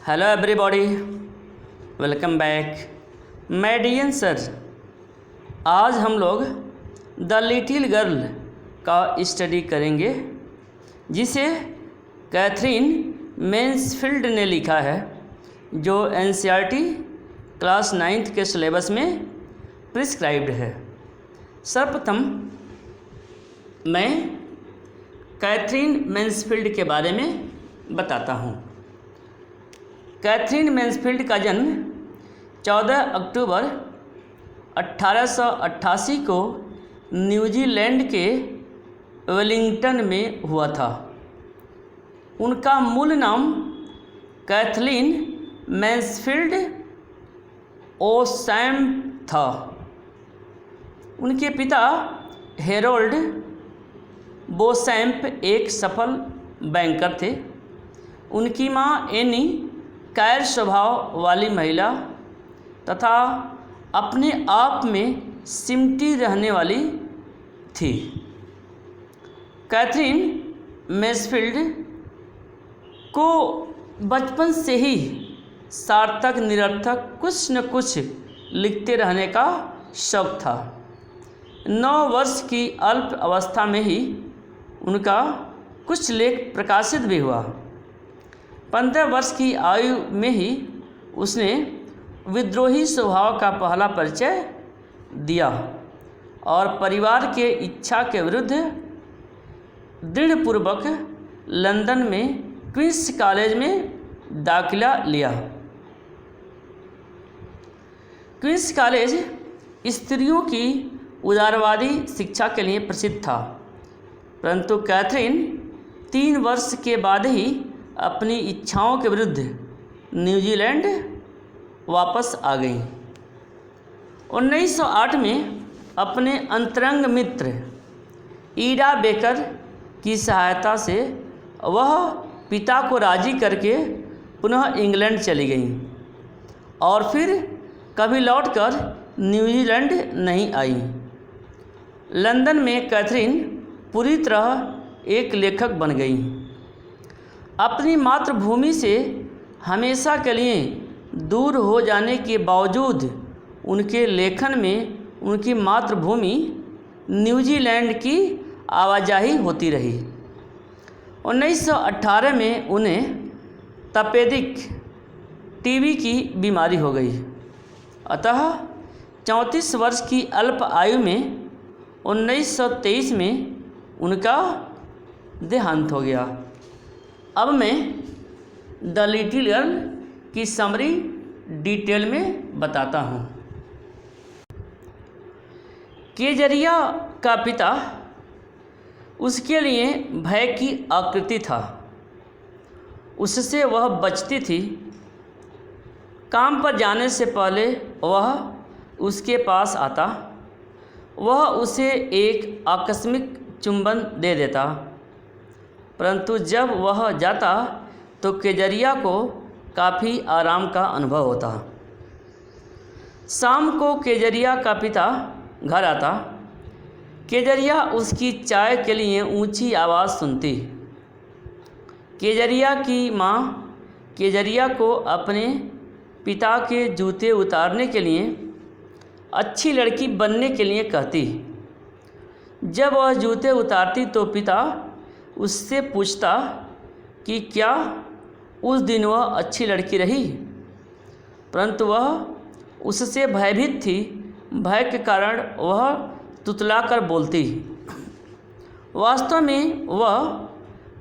Hello everybody, welcome back. मैं DN sir. आज हम लोग द लिटिल गर्ल का स्टडी करेंगे, जिसे कैथरीन मैन्सफील्ड ने लिखा है, जो एनसीईआरटी क्लास 9th के सिलेबस में प्रिस्क्राइब्ड है। सर्वप्रथम मैं कैथरीन मैन्सफील्ड के बारे में बताता हूँ। कैथरीन मैन्सफील्ड का जन्म 14 अक्टूबर 1888 को न्यूजीलैंड के वेलिंगटन में हुआ था। उनका मूल नाम कैथलीन मैन्सफील्ड ओसैम्प था। उनके पिता हेरोल्ड बोसैम्प एक सफल बैंकर थे। उनकी मां एनी कायर स्वभाव वाली महिला तथा अपने आप में सिमटी रहने वाली थी। कैथरीन मैन्सफील्ड को बचपन से ही सार्थक निरर्थक कुछ न कुछ लिखते रहने का शौक था। 9 वर्ष की अल्प अवस्था में ही उनका कुछ लेख प्रकाशित भी हुआ। 15 वर्ष की आयु में ही उसने विद्रोही स्वभाव का पहला परिचय दिया और परिवार के इच्छा के विरुद्ध दृढ़पूर्वक लंदन में क्वींस कॉलेज में दाखिला लिया। क्वींस कॉलेज स्त्रियों की उदारवादी शिक्षा के लिए प्रसिद्ध था, परंतु कैथरीन 3 वर्ष के बाद ही अपनी इच्छाओं के विरुद्ध न्यूजीलैंड वापस आ गई। 1908 में अपने अंतरंग मित्र ईडा बेकर की सहायता से वह पिता को राजी करके पुनः इंग्लैंड चली गई और फिर कभी लौटकर न्यूजीलैंड नहीं आई। लंदन में कैथरीन पूरी तरह एक लेखक बन गई। अपनी मातृभूमि से हमेशा के लिए दूर हो जाने के बावजूद उनके लेखन में उनकी मातृभूमि न्यूजीलैंड की आवाजाही होती रही। 1918 में उन्हें तपेदिक टीबी की बीमारी हो गई, अतः 34 वर्ष की अल्प आयु में 1923 में उनका देहांत हो गया। अब मैं द लिटिल गर्ल की समरी डिटेल में बताता हूँ। केजरिया का पिता उसके लिए भय की आकृति था। उससे वह बचती थी। काम पर जाने से पहले वह उसके पास आता। वह उसे एक आकस्मिक चुंबन दे देता, परंतु जब वह जाता तो केजरिया को काफ़ी आराम का अनुभव होता। शाम को केजरिया का पिता घर आता। केजरिया उसकी चाय के लिए ऊंची आवाज़ सुनती। केजरिया की माँ केजरिया को अपने पिता के जूते उतारने के लिए अच्छी लड़की बनने के लिए कहती। जब वह जूते उतारती तो पिता उससे पूछता कि क्या उस दिन वह अच्छी लड़की रही, परंतु वह उससे भयभीत थी। भय के कारण वह तुतलाकर बोलती। वास्तव में वह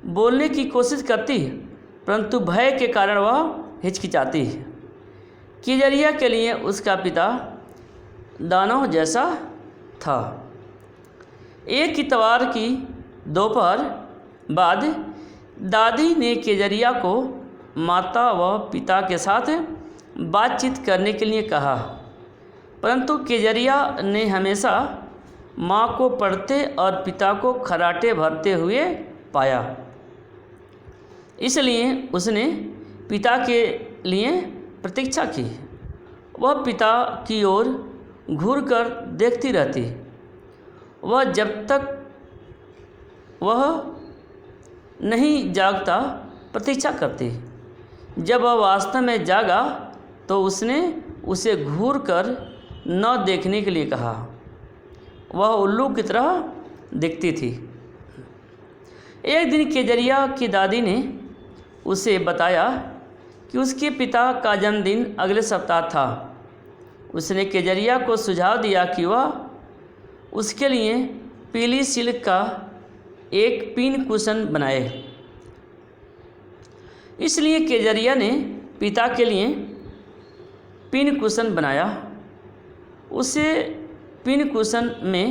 बोलने की कोशिश करती, परंतु भय के कारण वह हिचकिचाती। केजरिया के लिए उसका पिता दानव जैसा था। एक इतवार की दोपहर बाद दादी ने केजरिया को माता व पिता के साथ बातचीत करने के लिए कहा, परंतु केजरिया ने हमेशा माँ को पढ़ते और पिता को खर्राटे भरते हुए पाया। इसलिए उसने पिता के लिए प्रतीक्षा की। वह पिता की ओर घूरकर देखती रहती। वह जब तक वह नहीं जागता प्रतीक्षा करती। जब वह वास्तव में जागा तो उसने उसे घूर कर न देखने के लिए कहा। वह उल्लू की तरह दिखती थी। एक दिन केजरिया की दादी ने उसे बताया कि उसके पिता का जन्मदिन अगले सप्ताह था। उसने केजरिया को सुझाव दिया कि वह उसके लिए पीली सिल्क का एक पिन कुशन बनाए। इसलिए केजरिया ने पिता के लिए पिन कुशन बनाया। उसे पिन कुशन में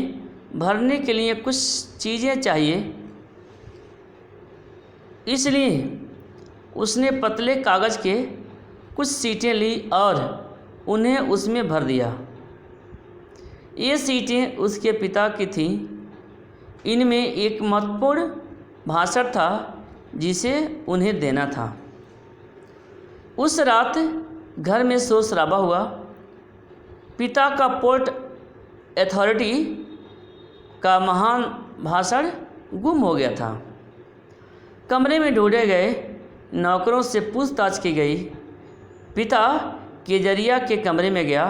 भरने के लिए कुछ चीज़ें चाहिए, इसलिए उसने पतले कागज़ के कुछ सीटें ली और उन्हें उसमें भर दिया। ये सीटें उसके पिता की थीं। इनमें एक महत्वपूर्ण भाषण था जिसे उन्हें देना था। उस रात घर में शोर शराबा हुआ। पिता का पोर्ट अथॉरिटी का महान भाषण गुम हो गया था। कमरे में ढूंढे गए नौकरों से पूछताछ की गई। पिता केजरिया के कमरे में गया।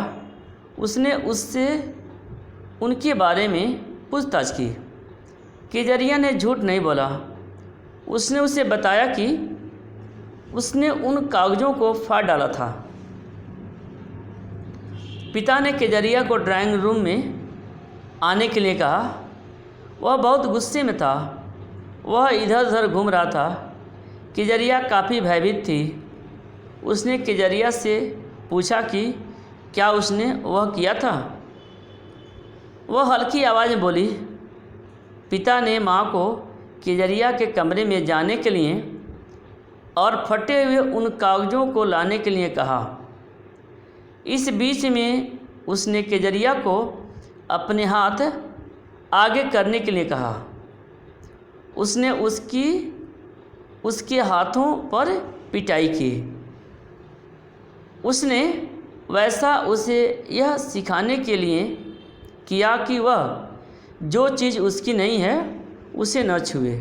उसने उससे उनके बारे में पूछताछ की। केजरिया ने झूठ नहीं बोला। उसने उसे बताया कि उसने उन कागज़ों को फाड़ डाला था। पिता ने केजरिया को ड्राइंग रूम में आने के लिए कहा। वह बहुत गुस्से में था। वह इधर उधर घूम रहा था। केजरिया काफ़ी भयभीत थी। उसने केजरिया से पूछा कि क्या उसने वह किया था। वह हल्की आवाज़ में बोली। पिता ने माँ को केजरिया के कमरे में जाने के लिए और फटे हुए उन कागज़ों को लाने के लिए कहा। इस बीच में उसने केजरिया को अपने हाथ आगे करने के लिए कहा। उसने उसके हाथों पर पिटाई की। उसने वैसा उसे यह सिखाने के लिए किया कि वह जो चीज़ उसकी नहीं है उसे न छुए।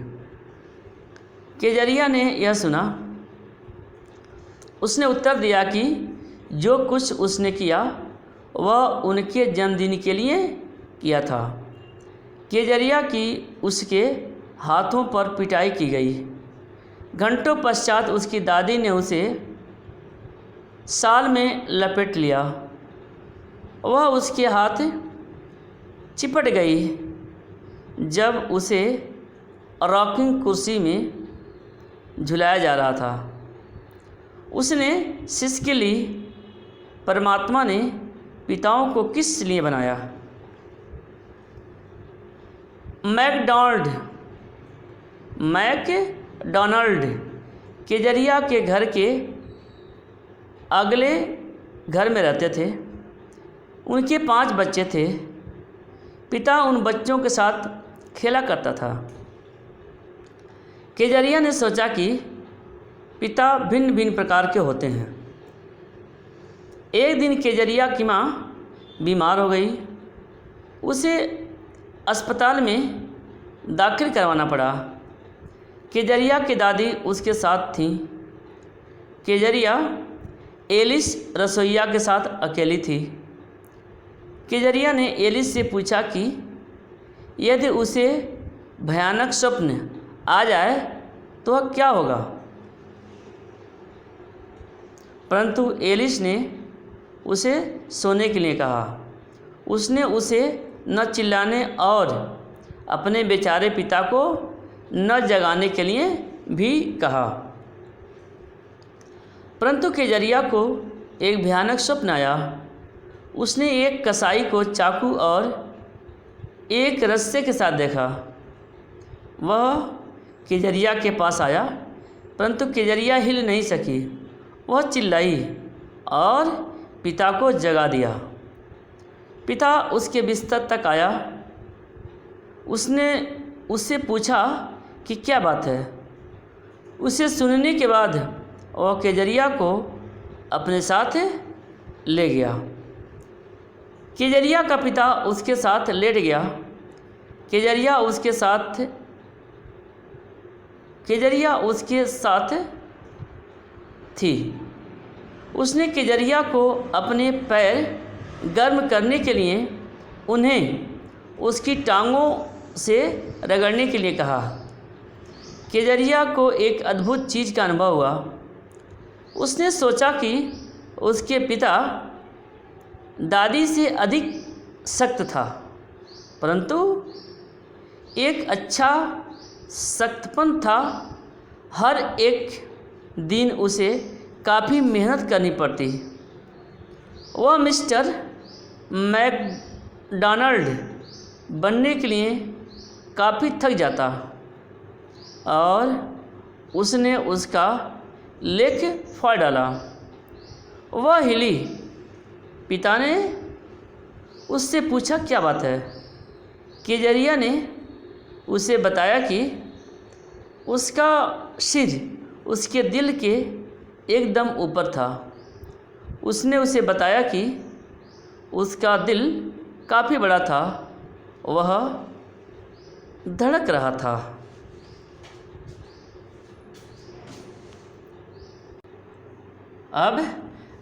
केजरिया ने यह सुना। उसने उत्तर दिया कि जो कुछ उसने किया वह उनके जन्मदिन के लिए किया था। केजरिया की उसके हाथों पर पिटाई की गई। घंटों पश्चात उसकी दादी ने उसे शाल में लपेट लिया। वह उसके हाथ चिपट गई जब उसे रॉकिंग कुर्सी में झुलाया जा रहा था। उसने सिसकी ली। परमात्मा ने पिताओं को किस लिए बनाया। मैकडॉनल्ड केजरिया के घर के अगले घर में रहते थे। उनके 5 बच्चे थे। पिता उन बच्चों के साथ खेला करता था। केजरिया ने सोचा कि पिता भिन्न भिन्न प्रकार के होते हैं। एक दिन केजरिया की माँ बीमार हो गई। उसे अस्पताल में दाखिल करवाना पड़ा। केजरिया की दादी उसके साथ थी। केजरिया एलिस रसोइया के साथ अकेली थी। केजरिया ने एलिस से पूछा कि यदि उसे भयानक स्वप्न आ जाए तो वह क्या होगा। परंतु एलिस ने उसे सोने के लिए कहा। उसने उसे न चिल्लाने और अपने बेचारे पिता को न जगाने के लिए भी कहा। परंतु केजरिया को एक भयानक स्वप्न आया। उसने एक कसाई को चाकू और एक रस्से के साथ देखा। वह केजरिया के पास आया, परंतु केजरिया हिल नहीं सकी। वह चिल्लाई और पिता को जगा दिया। पिता उसके बिस्तर तक आया। उसने उससे पूछा कि क्या बात है। उसे सुनने के बाद वह केजरिया को अपने साथ ले गया। केजरिया का पिता उसके साथ लेट गया। केजरिया उसके साथ थी। उसने केजरिया को अपने पैर गर्म करने के लिए उन्हें उसकी टांगों से रगड़ने के लिए कहा। केजरिया को एक अद्भुत चीज़ का अनुभव हुआ। उसने सोचा कि उसके पिता दादी से अधिक सख्त था, परंतु एक अच्छा सख्तपन था। हर एक दिन उसे काफ़ी मेहनत करनी पड़ती। वह मिस्टर मैकडॉनल्ड बनने के लिए काफ़ी थक जाता और उसने उसका लेख फाड़ डाला। वह हिली। पिता ने उससे पूछा, क्या बात है? केजरिया ने उसे बताया कि उसका सिर उसके दिल के एकदम ऊपर था। उसने उसे बताया कि उसका दिल काफ़ी बड़ा था, वह धड़क रहा था। अब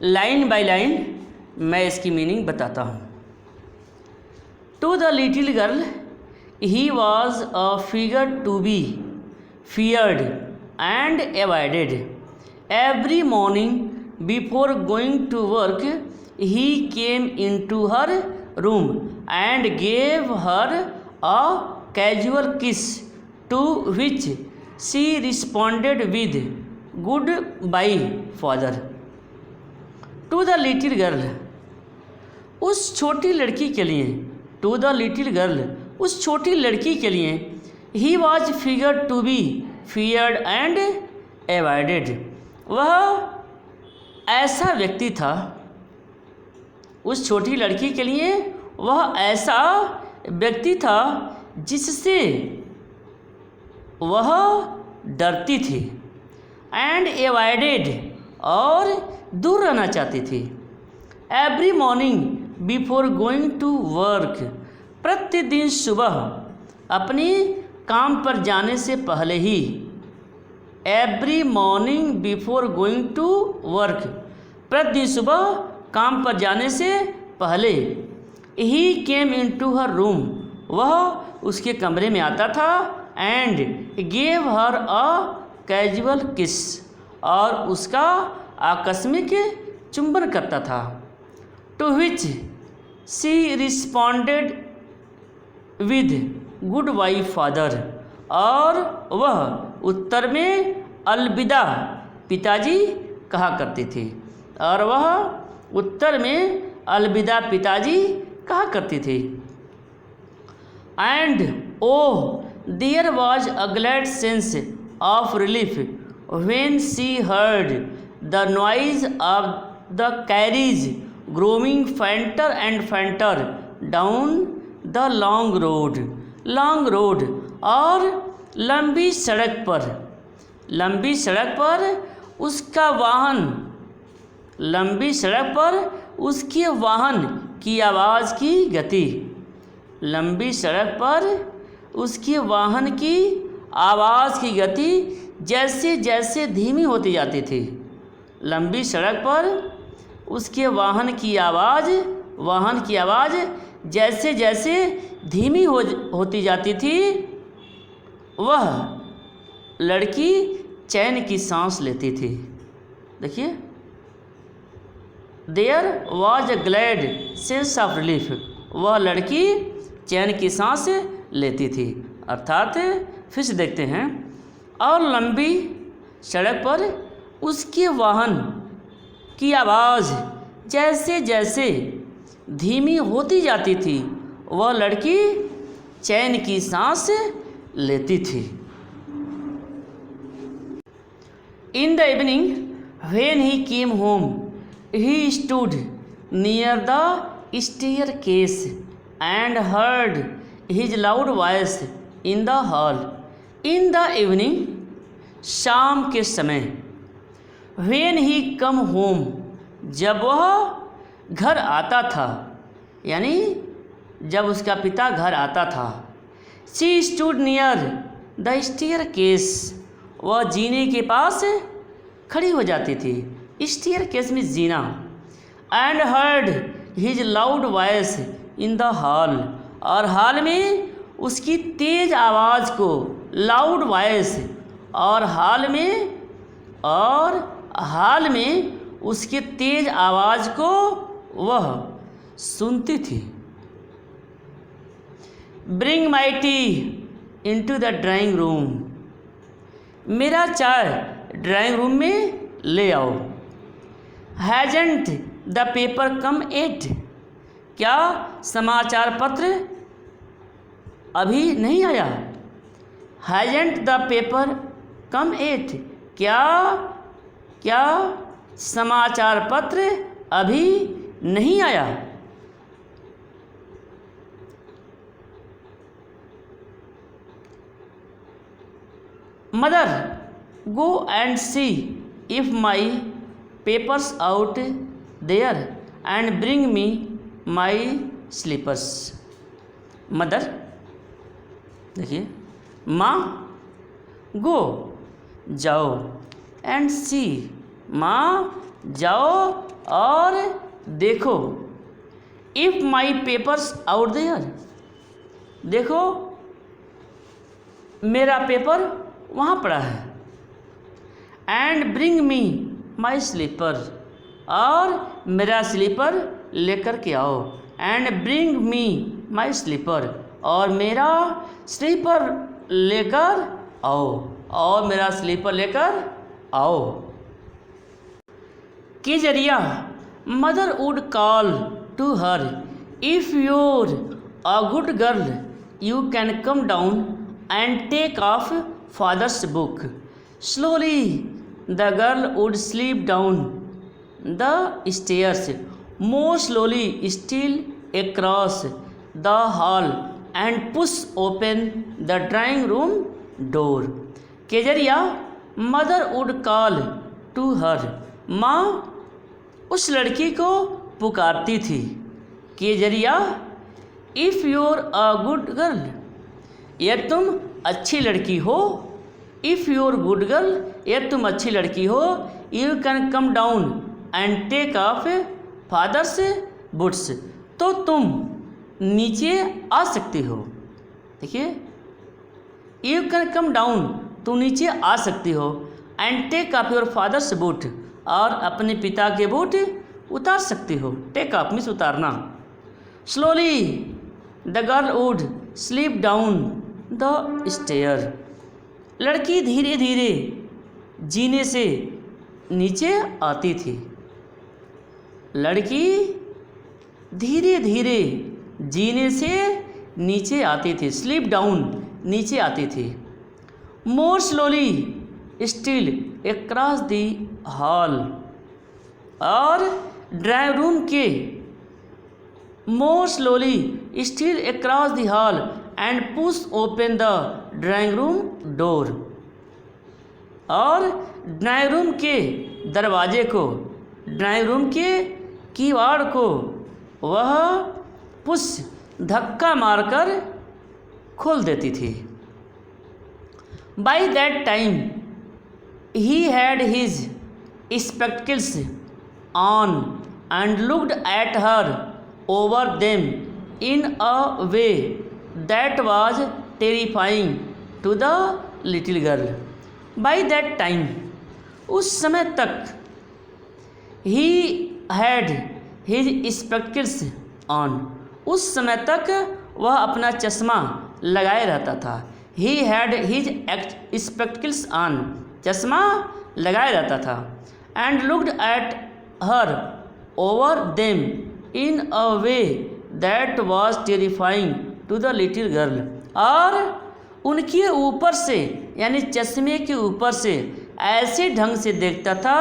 लाइन बाय लाइन मैं इसकी मीनिंग बताता हूँ। To the little girl he was a figure to be feared and avoided. Every morning before going to work, he came into her room and gave her a casual kiss, to which she responded with, "Goodbye, father." To the little girl, उस छोटी लड़की के लिए, to the little girl, उस छोटी लड़की के लिए, he was figured to be feared and avoided. वह ऐसा व्यक्ति था, उस छोटी लड़की के लिए वह ऐसा व्यक्ति था जिससे वह डरती थी, एंड एवॉइडेड, और दूर रहना चाहती थी। Every morning before going to work, प्रतिदिन सुबह अपनी काम पर जाने से पहले ही। Every morning before going to work, प्रतिदिन सुबह काम पर जाने से पहले। ही केम इन टू हर रूम, वह उसके कमरे में आता था, and gave her a casual kiss, और उसका आकस्मिक चुंबन करता था। To which she responded with goodbye father, और वह उत्तर में अलविदा पिताजी कहा करती थी, और वह उत्तर में अलविदा पिताजी कहा करती थी। And oh there was a glad sense of relief when she heard the noise of the carriage growing fainter and fainter down the long road, और लंबी सड़क पर उसका वाहन, लंबी सड़क पर उसके वाहन की आवाज़ की गति, लंबी सड़क पर उसके वाहन की आवाज़ की गति जैसे जैसे धीमी होती जाती थी। लंबी सड़क पर उसके वाहन की आवाज़ जैसे जैसे धीमी होती जाती थी, वह लड़की चैन की सांस लेती थी। देखिए, there was a glad sense of relief, वह लड़की चैन की सांस लेती थी। अर्थात फिर से देखते हैं, और लंबी सड़क पर उसके वाहन की आवाज़ जैसे जैसे धीमी होती जाती थी, वह लड़की चैन की सांस लेती थी। In the evening when he came home, he stood near the staircase and heard his loud voice in the hall. In the evening, शाम के समय, व्हेन ही कम होम, जब वह घर आता था, यानी जब उसका पिता घर आता था। She stood near the staircase, वह जीने के पास खड़ी हो जाती थी। स्टेयरकेस में जीना। And heard his loud voice in the hall, और हॉल में उसकी तेज आवाज़ को, लाउड वॉइस, और हाल में उसके तेज आवाज़ को वह सुनती थी। Bring my tea into the drawing room, मेरा चाय ड्राइंग रूम में ले आओ। Hasn't the paper come yet, क्या समाचार पत्र अभी नहीं आया। Hasn't the paper come yet, क्या समाचार पत्र अभी नहीं आया। Mother, go and see if my papers out there and bring me my slippers. Mother, देखिए, माँ, गो जाओ, एंड सी, माँ जाओ और देखो, if my papers out there, देखो मेरा पेपर वहाँ पड़ा है। And bring me my slipper, और मेरा स्लीपर लेकर के आओ। And bring me my slipper, और मेरा स्लीपर लेकर आओ, और मेरा स्लीपर लेकर आओ। के जरिया mother would call to her, if you're a good girl you can come down and take off father's book. Slowly the girl would slip down the stairs, more slowly still across the hall and push open the drawing room door. के जरिया mother would call to her, माँ उस लड़की को पुकारती थी। के जरिया if you're a good girl, यदि तुम अच्छी लड़की हो। इफ़ यूर गुड गर्ल, यदि तुम अच्छी लड़की हो। You can come down and take off father's boots, तो तुम नीचे आ सकती हो। देखिए, यू कैन कम डाउन, तुम नीचे आ सकती हो। And take off your father's boot, और अपने पिता के बूट उतार सकती हो। टेक ऑफ मीन्स उतारना। Slowly the girl would slip down the stair, लड़की धीरे धीरे जीने से नीचे आती थी। लड़की धीरे धीरे जीने से नीचे आती थी। स्लीप डाउन, नीचे आती थी। मोर slowly still across the hall, और ड्राइंग रूम के मोर slowly still across the hall and push open the drawing room door, और ड्राइंग रूम के दरवाजे को, ड्राइंग रूम के कीवाड़ को वह पुश, धक्का मारकर खोल देती थी। By that time he had his spectacles on and looked at her over them in a way that was terrifying to the little girl. By that time, उस समय तक, he had his spectacles on, उस समय तक वह अपना चश्मा लगाए रहता था। He had his spectacles on, चश्मा लगाए रहता था। And looked at her over them in a way that was terrifying to the little girl, और उनके ऊपर से, यानी चश्मे के ऊपर से ऐसे ढंग से देखता था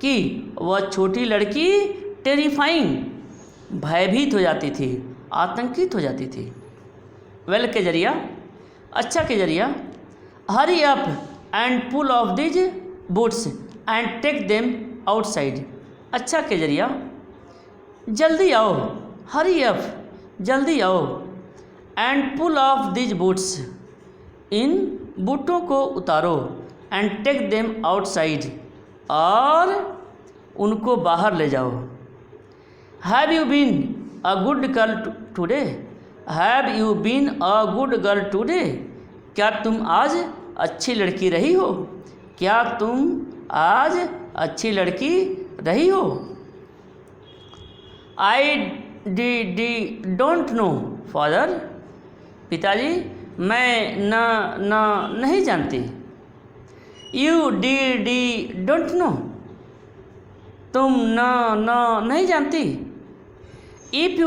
कि वह छोटी लड़की टेरिफाइंग, भयभीत हो जाती थी, आतंकित हो जाती थी। वेल के जरिया, अच्छा के जरिया, hurry up and pull off these boots and take them outside. अच्छा के जरिया, जल्दी आओ, हरी अप, जल्दी आओ, and pull off these boots, इन बूटों को उतारो, एंड टेक देम आउटसाइड, और उनको बाहर ले जाओ। Have you been a good girl today? Have you been a good girl today? क्या तुम आज अच्छी लड़की रही हो? क्या तुम आज अच्छी लड़की रही हो? I don't know father. पिताजी मैं नहीं जानती। You don't know. तुम नहीं जानती। If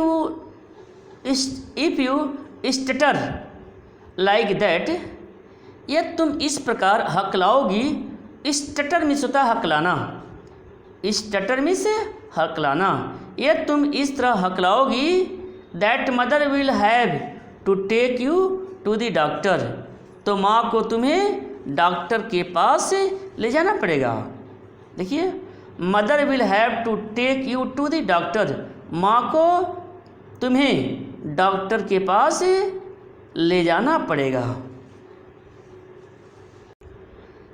you stutter like that, यह तुम इस प्रकार हकलाओगी। स्टटर मीन्स होता है हकलाना। Stutter means हकलाना। यह तुम इस तरह हकलाओगी that mother will have to take you to the doctor, तो माँ को तुम्हें डॉक्टर के पास ले जाना पड़ेगा। देखिए, mother will have to take you to the doctor, माँ को तुम्हें डॉक्टर के पास ले जाना पड़ेगा।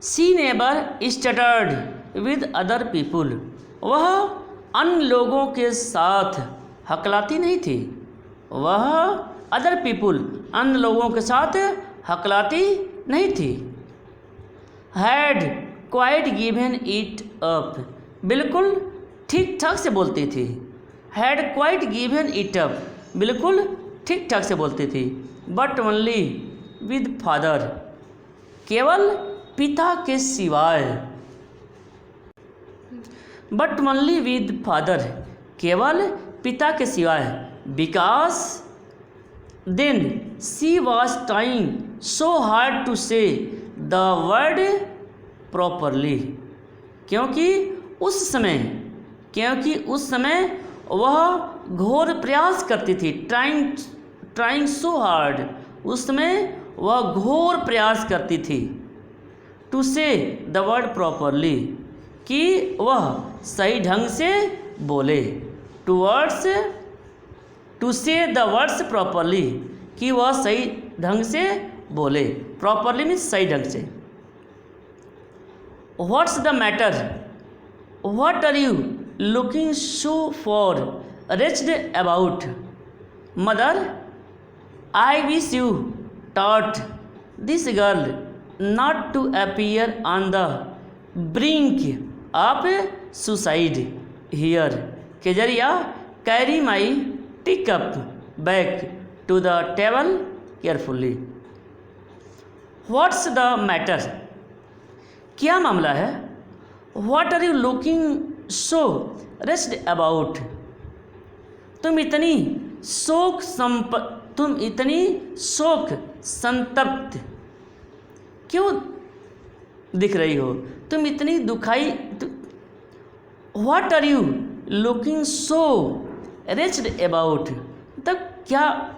She never stuttered with other people, वह अन्य लोगों के साथ हकलाती नहीं थी। वह अदर पीपुल, अन्य लोगों के साथ हकलाती नहीं थी। Had quite given it up, बिल्कुल ठीक ठाक से बोलती थी। Had quite given it up, बिल्कुल ठीक ठाक से बोलती थी। बट ओनली विद फादर, केवल पिता के सिवाय। बट ओनली विद फादर, केवल पिता के सिवाय। Because then she was trying so hard to say the word properly, क्योंकि उस समय वह घोर प्रयास करती थी। ट्राइंग सो हार्ड, उस समय वह घोर प्रयास करती थी। To say the word properly, कि वह सही ढंग से बोले। To say the words properly, कि वह सही ढंग से बोले। प्रॉपरली मीन्स सही ढंग से। What's the matter? What are you looking so for wretched about? Mother, I wish you taught this girl not to appear on the brink of suicide here. Kezia carry my teacup back to the table carefully. What's the matter? क्या मामला है? What are you looking so raised about? तुम इतनी शोक संतप्त क्यों दिख रही हो? तुम इतनी दुखाई। What are you looking so raised about, तब क्या?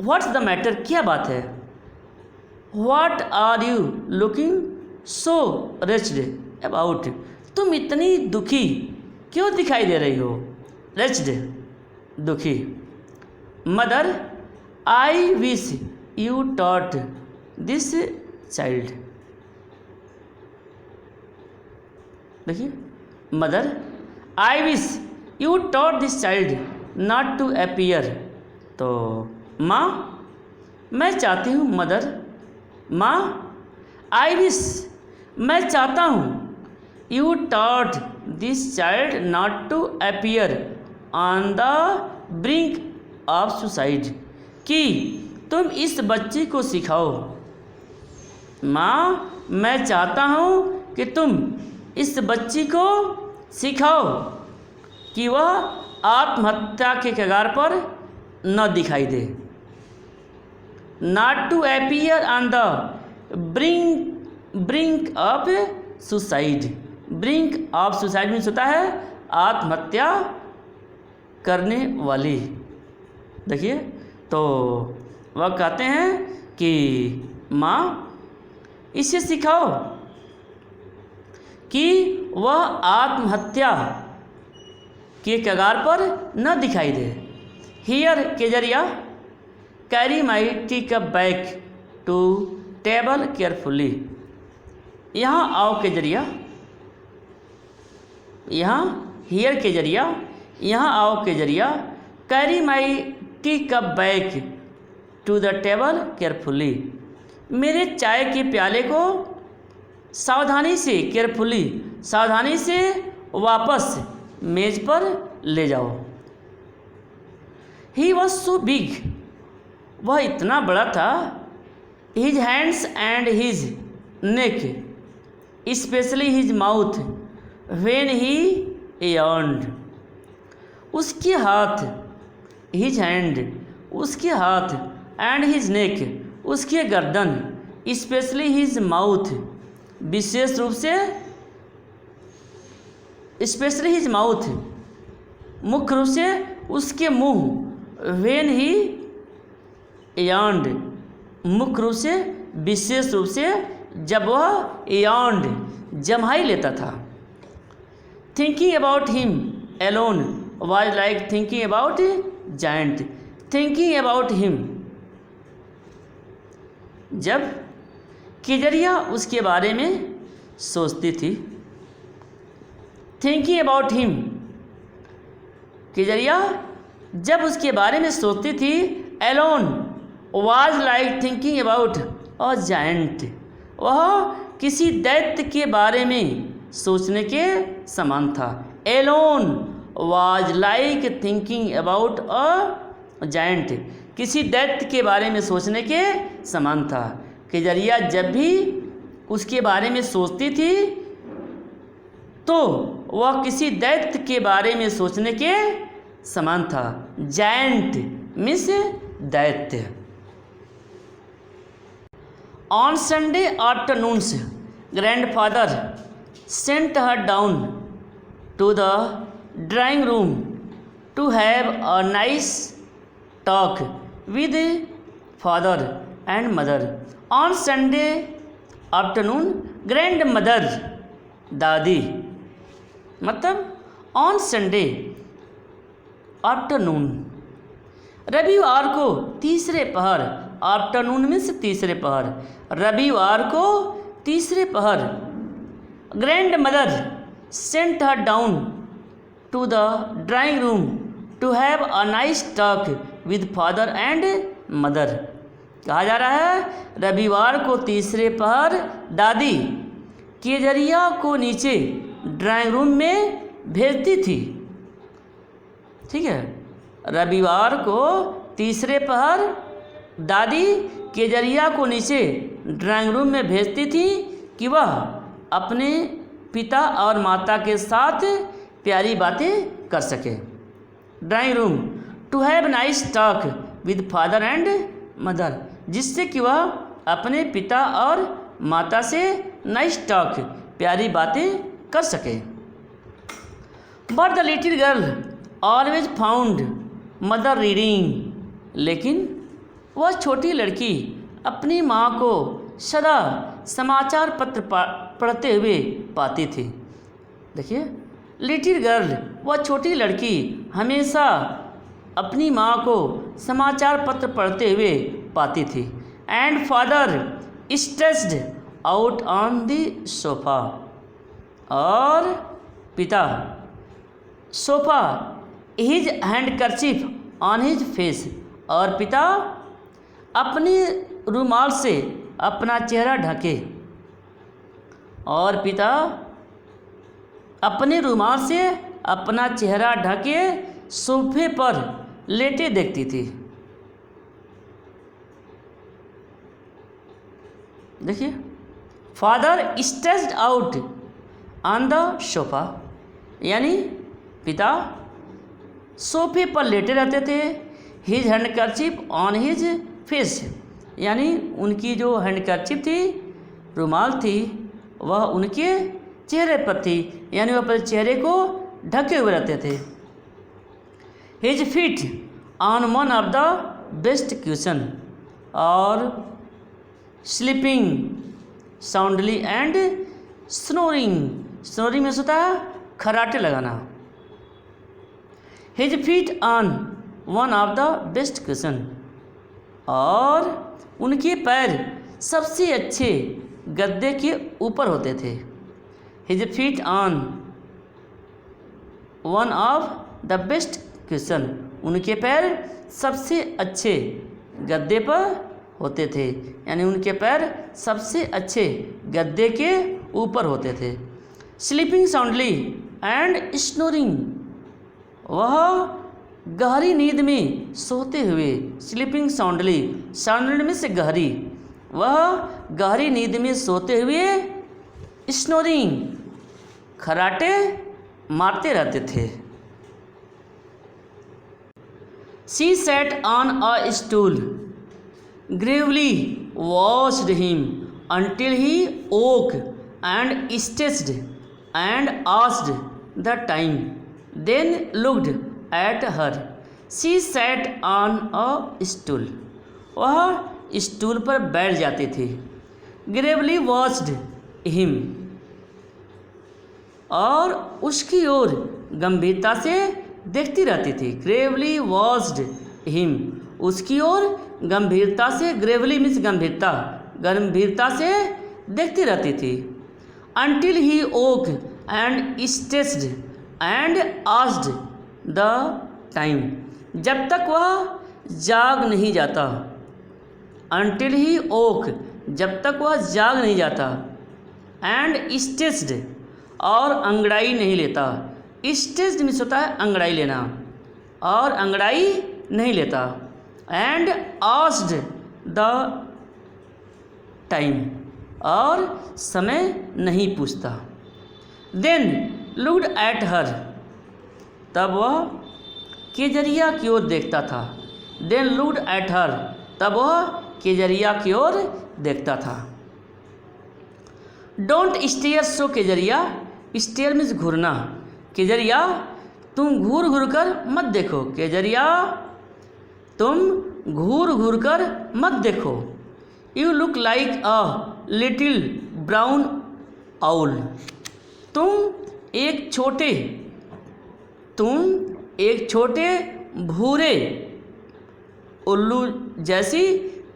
What's the matter? क्या बात है? What are you looking so raised about, तुम इतनी दुखी क्यों दिखाई दे रही हो? रेस्ड, दुखी। Mother, I wish you taught this child. देखिए, mother, I wish you taught this child not to appear. तो माँ, मैं चाहती हूँ। मदर, माँ, आई विश, मैं चाहता हूँ। You taught this child not to appear on the brink of suicide, कि तुम इस बच्ची को सिखाओ। माँ, मैं चाहता हूँ कि तुम इस बच्ची को सिखाओ कि वह आत्महत्या के कगार पर न दिखाई दे। Not to appear on the brink of suicide. Brink of suicide means होता है आत्महत्या करने वाली। देखिए, तो वह कहते हैं कि माँ, इसे सिखाओ कि वह आत्महत्या के कगार पर न दिखाई दे। Here Kezia carry my teacup back to table carefully. यहाँ आओ केजरिया, यहाँ हियर केजरिया, यहाँ आओ Kezia. Carry my tea cup back to the table carefully, मेरे चाय के प्याले को सावधानी से, केयरफुली सावधानी से वापस मेज पर ले जाओ। ही वॉज सो बिग, वह इतना बड़ा था। His hands and his neck, specially his mouth, when he yawned, उसके हाथ, हिज हैंड उसके हाथ, एंड हिज नेक उसके गर्दन, स्पेशली हिज माउथ विशेष रूप से, स्पेशली हिज माउथ मुख्य रूप से उसके मुंह, व्हेन ही यार्नड मुख्य रूप से विशेष रूप से जब वह यार्नड जम्हाई लेता था। Thinking about him alone was like thinking about giant, thinking about him, जब केजरिया उसके बारे में सोचती थी। थिंकिंग अबाउट हिम, केजरिया जब उसके बारे में सोचती थी, alone was like thinking about a giant, वह किसी दैत्य के बारे में सोचने के समान था। Alone was like thinking about a giant, किसी दैत्य के बारे में सोचने के समान था। केजरिया जब भी उसके बारे में सोचती थी तो वह किसी दैत्य के बारे में सोचने के समान था। जायंट मीन्स दैत्य। On Sunday afternoons grandfather sent her down to the drawing room to have a nice talk with father and mother. On Sunday afternoon grandmother दादी, मतलब ऑन संडे आफ्टरनून, रविवार को तीसरे पहर, आफ्टरनून मीन्स तीसरे पहर, रविवार को तीसरे पहर, grandmother sent her down to the drawing room to have a nice talk with father and mother. कहा जा रहा है रविवार को तीसरे पहर दादी केजरिया को नीचे ड्राइंग रूम में भेजती थी। ठीक है, रविवार को तीसरे पहर दादी केजरिया को नीचे ड्राइंग रूम में भेजती थी कि वह अपने पिता और माता के साथ प्यारी बातें कर सके। Drawing room to have nice talk with father and mother, जिससे कि वह अपने पिता और माता से नाइस टॉक प्यारी बातें कर सके। But the little girl always found mother reading, लेकिन वह छोटी लड़की अपनी माँ को सदा समाचार पत्र पढ़ते हुए पाती थी। देखिए, लिटिल गर्ल वह छोटी लड़की हमेशा अपनी माँ को समाचार पत्र पढ़ते हुए पाती थी। And father stressed out on the sofa, और पिता sofa, his handkerchief on his face, और पिता अपने रुमाल से अपना चेहरा ढके, और पिता अपने रुमाल से अपना चेहरा ढके सोफे पर लेटे देखती थी। देखिए, father stressed out on the sofa, यानी पिता सोफे पर लेटे रहते थे। His handkerchief on his face, यानी उनकी जो हैंडकरचीफ थी, रुमाल थी, वह उनके चेहरे पर थी, यानी वह अपने चेहरे को ढके हुए रहते थे। His feet on one of the best cushion, और sleeping soundly and snoring, snoring में होता है खराटे लगाना। His feet on one of the best cushion, और उनके पैर सबसे अच्छे गद्दे के ऊपर होते थे। His feet on one of the best question, उनके पैर सबसे अच्छे गद्दे पर होते थे, यानी उनके पैर सबसे अच्छे गद्दे के ऊपर होते थे। स्लीपिंग साउंडली एंड स्नोरिंग, वह गहरी नींद में सोते हुए, स्लीपिंग साउंडली, साउंड में से गहरी, वह गहरी नींद में सोते हुए, स्नोरिंग, खराटे मारते रहते थे। She sat on a stool, gravely watched him until he woke and stretched and asked the time, then looked at her. She sat on a stool, वह स्टूल पर बैठ जाती थी। gravely watched him, और उसकी ओर गंभीरता से देखती रहती थी। gravely watched him, उसकी ओर गंभीरता से, ग्रेवली मीन्स गंभीरता, गंभीरता से देखती रहती थी। until he woke and stretched and asked the time, जब तक वह जाग नहीं जाता। until he woke, जब तक वह जाग नहीं जाता। and stretched, और अंगड़ाई नहीं लेता। stretched मीन्स होता है अंगड़ाई लेना, और अंगड़ाई नहीं लेता। and asked the time, और समय नहीं पूछता। then looked at her, तब वह केजरिया की ओर देखता था। then looked at her, तब वह केजरिया की ओर देखता था। don't stare so Kezia, stare means घूरना। केजरिया तुम घूर घूर कर मत देखो, केजरिया तुम घूर घूर कर मत देखो। You look like a little brown owl, तुम एक छोटे भूरे उल्लू जैसी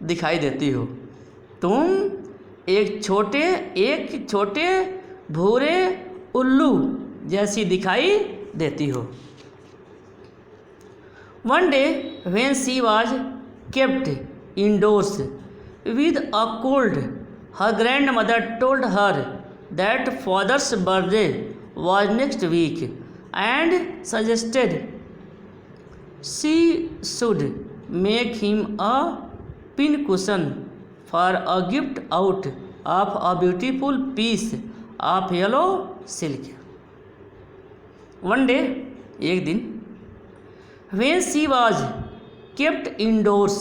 दिखाई देती हो। तुम एक छोटे भूरे उल्लू जैसी दिखाई देती हो। One day when she was kept indoors with a cold, her grandmother told her that father's birthday was next week and suggested she should make him a pincushion for a gift out of a beautiful piece of yellow silk. One day, एक दिन, when she was kept indoors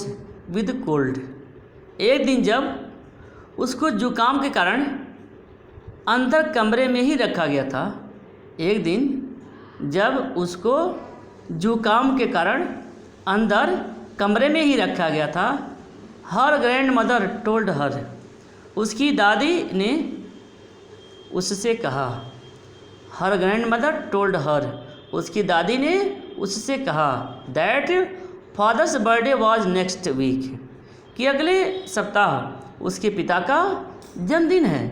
with cold, एक दिन जब उसको जुकाम के कारण अंदर कमरे में ही रखा गया था। एक दिन जब उसको जुकाम के कारण अंदर कमरे में ही रखा गया था। Her grandmother told her, उसकी दादी ने उससे कहा। Her grandmother told her, उसकी दादी ने उससे कहा that father's birthday was next week, कि अगले सप्ताह उसके पिता का जन्मदिन है।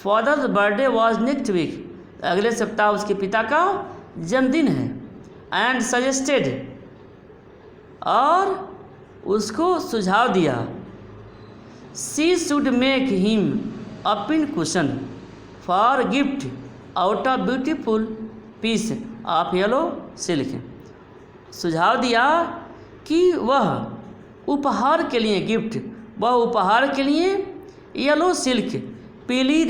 Father's birthday was next week, अगले सप्ताह उसके पिता का जन्मदिन है। एंड सजेस्टेड, और उसको सुझाव दिया, she should make him a pincushion for gift out of beautiful piece of yellow silk. सुझाव दिया कि वह उपहार के लिए गिफ्ट, वह उपहार के लिए येलो सिल्क, पीली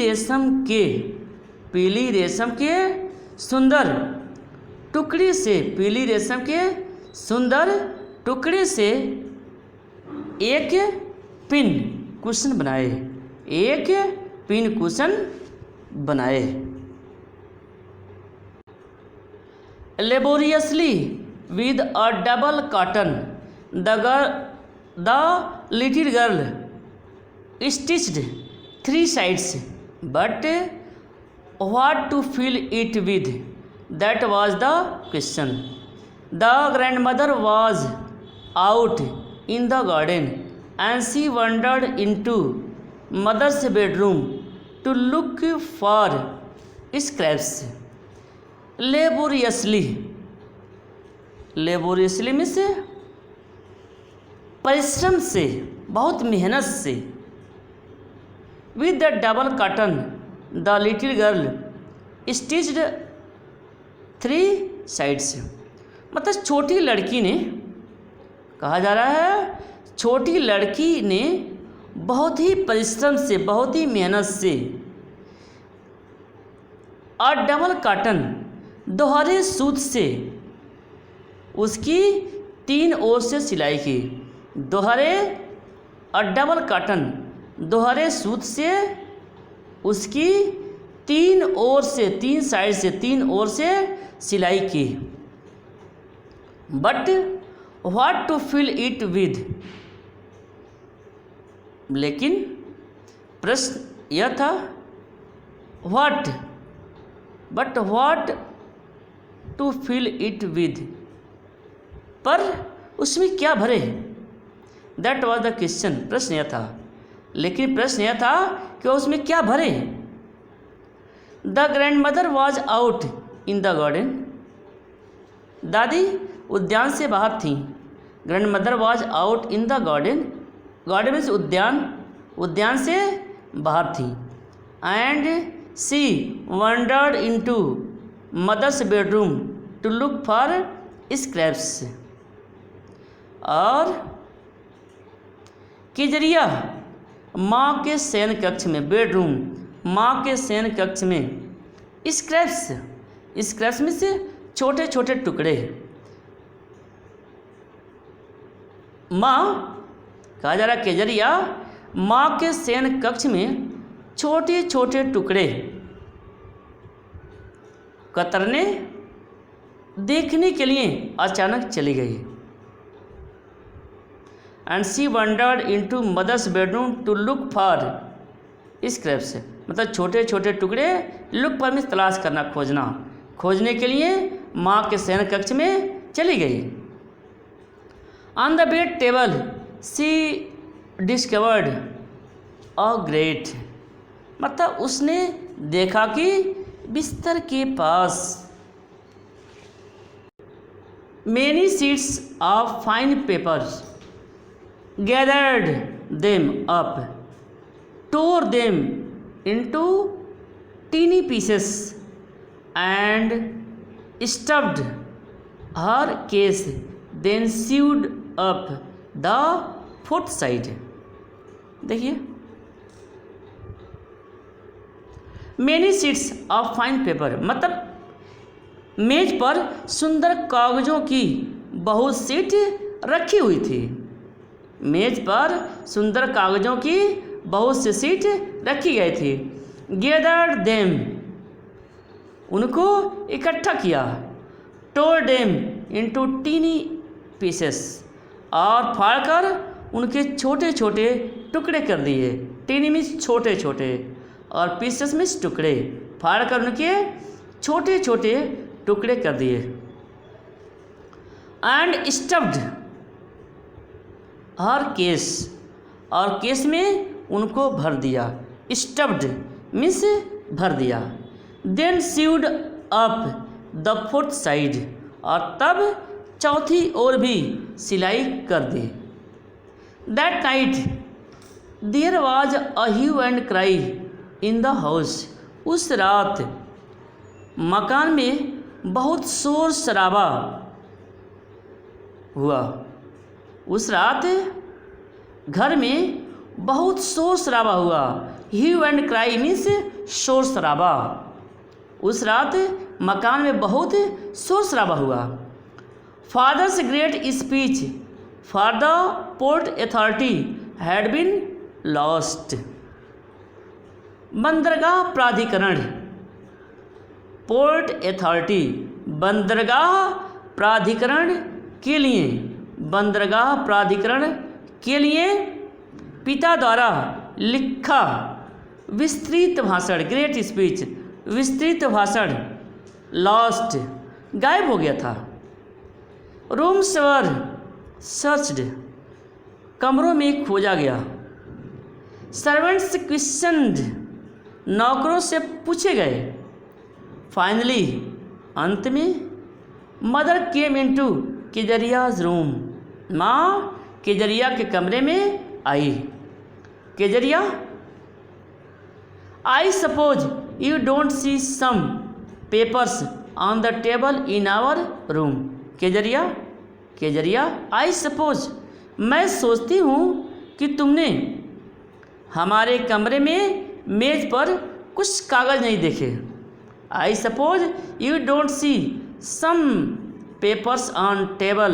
रेशम के सुंदर टुकड़े से, पीली रेशम के सुंदर टुकड़े से एक पिन कुशन बनाए, एक पिन कुशन बनाए। Laboriously with a double cotton the little girl stitched 3 sides, but what to fill it with, that was the question. The grandmother was out in the garden and she wandered into mother's bedroom to look for scraps. Laboriously, laboriously means परिश्रम से, बहुत मेहनत से। With the double cotton the little girl stitched 3 sides, मतलब छोटी लड़की ने, कहा जा रहा है छोटी लड़की ने बहुत ही परिश्रम से, बहुत ही मेहनत से और डबल कॉटन, दोहरे सूत से उसकी 3 ओर से सिलाई की। दोहरे और डबल कॉटन, दोहरे सूत से उसकी 3 ओर से, 3 साइड से, 3 ओर से सिलाई की। But what to fill it with, लेकिन प्रश्न यह था what, but what to fill it with, पर उसमें क्या भरे। दैट वॉज द क्वेश्चन, प्रश्न यह था, लेकिन प्रश्न यह था कि उसमें क्या भरे। The grandmother was out in the garden, दादी उद्यान से बाहर थीं। Grandmother was out in the garden, garden means उद्यान, उद्यान से बाहर थीं। And she wandered into mother's bedroom to look for scraps, और केजरिया माँ के शयन कक्ष में, बेडरूम माँ के शयन कक्ष में, स्क्रैप्स, स्क्रैप्स में से छोटे छोटे टुकड़े। माँ, कहा जा रहा केजरिया माँ के शयन कक्ष में छोटे छोटे टुकड़े कतरने देखने के लिए अचानक चली गई। And she wandered into mother's bedroom to look for scraps, मतलब छोटे छोटे टुकड़े, लुक फॉर मीन्स तलाश करना, खोजना, खोजने के लिए माँ के शयन कक्ष में चली गई। On the bed table she discovered a great, मतलब उसने देखा कि बिस्तर के पास many sheets of fine papers, gathered them up, tore them into teeny pieces and stuffed her case, then sewed up the fourth side। देखिए, many sheets of fine paper, मतलब मेज पर सुंदर कागजों की बहुत सीट रखी हुई थी। मेज पर सुंदर कागजों की बहुत सी सीट रखी गई थी। गैदर्ड देम, उनको इकट्ठा किया। टोर देम इनटू टीनी पीसेस, और फाड़कर उनके छोटे छोटे टुकड़े कर दिए। टीनी मीन्स छोटे छोटे, और पीसेस मीन्स टुकड़े, फाड़कर उनके छोटे छोटे टुकड़े कर दिए। एंड स्टफ्ड हर केस, और केस में उनको भर दिया। स्टफ्ड मीन्स भर दिया। Then sewed up the fourth side, और तब चौथी ओर भी सिलाई कर दी। That night there was a hue and cry in the house, उस रात मकान में बहुत शोर शराबा हुआ। उस रात घर में बहुत शोर शराबा हुआ। ह्यू एंड क्राई मीन्स शोर शराबा। उस रात मकान में बहुत शोर शराबा हुआ। Father's great speech for the port authority had been lost, बंदरगाह प्राधिकरण, पोर्ट अथॉरिटी बंदरगाह प्राधिकरण के लिए, बंदरगाह प्राधिकरण के लिए पिता द्वारा लिखा विस्तृत भाषण, ग्रेट स्पीच, विस्तृत भाषण, लॉस्ट गायब हो गया था। रूम्स वर सर्च्ड, कमरों में खोजा गया। सर्वेंट्स क्वेश्चनड, नौकरों से पूछे गए। फाइनली अंत में mother came into Kezia's room, माँ केजरिया के कमरे में आई। Kezia, I suppose you don't see some papers on the table in our room. Kezia, I suppose, मैं सोचती हूँ कि तुमने हमारे कमरे में मेज पर कुछ कागज़ नहीं देखे। I suppose you don't see some papers on table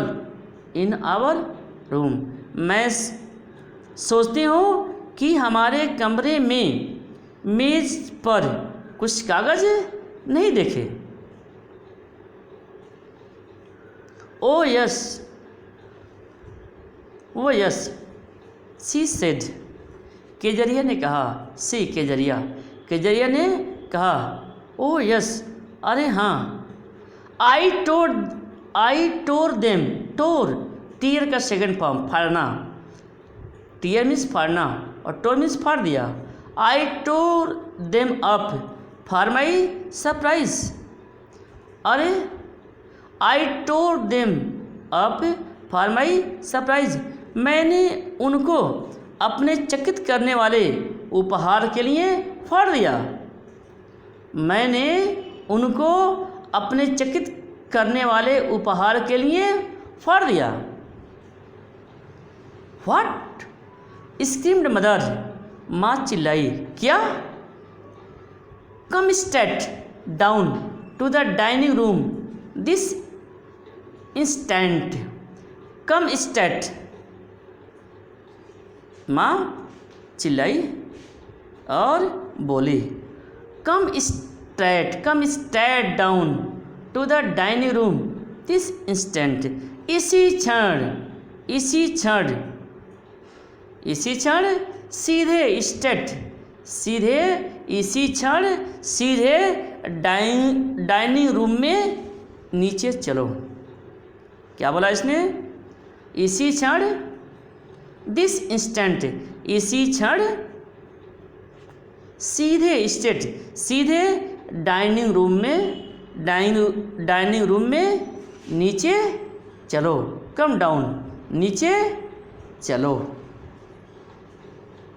in our room, मैं सोचती हूँ कि हमारे कमरे में मेज पर कुछ कागज़ नहीं देखे। ओ यस सी सेड, केजरिया ने कहा। केजरिया ने कहा, ओ यस, अरे हाँ। I tore them, tore tear का सेकंड फॉर्म, फाड़ना। टीयर मीन्स फाड़ना और टोर मीन्स फाड़ दिया। I tore them up for my surprise, अरे I tore them up for my surprise, मैंने उनको अपने चकित करने वाले उपहार के लिए फाड़ दिया। मैंने उनको अपने चकित करने वाले उपहार के लिए फाड़ दिया। व्हाट स्क्रीम्ड मदर, माँ चिल्लाई। क्या? Come straight down to the dining room this instant. Come straight, माँ चिल्लाई और बोली, come straight down to the dining room this instant. इसी क्षण सीधे डाइनिंग रूम में नीचे चलो। क्या बोला इसने? इसी क्षण, दिस इंस्टेंट, इसी क्षण, सीधे डाइनिंग रूम में नीचे चलो। कम डाउन, नीचे चलो।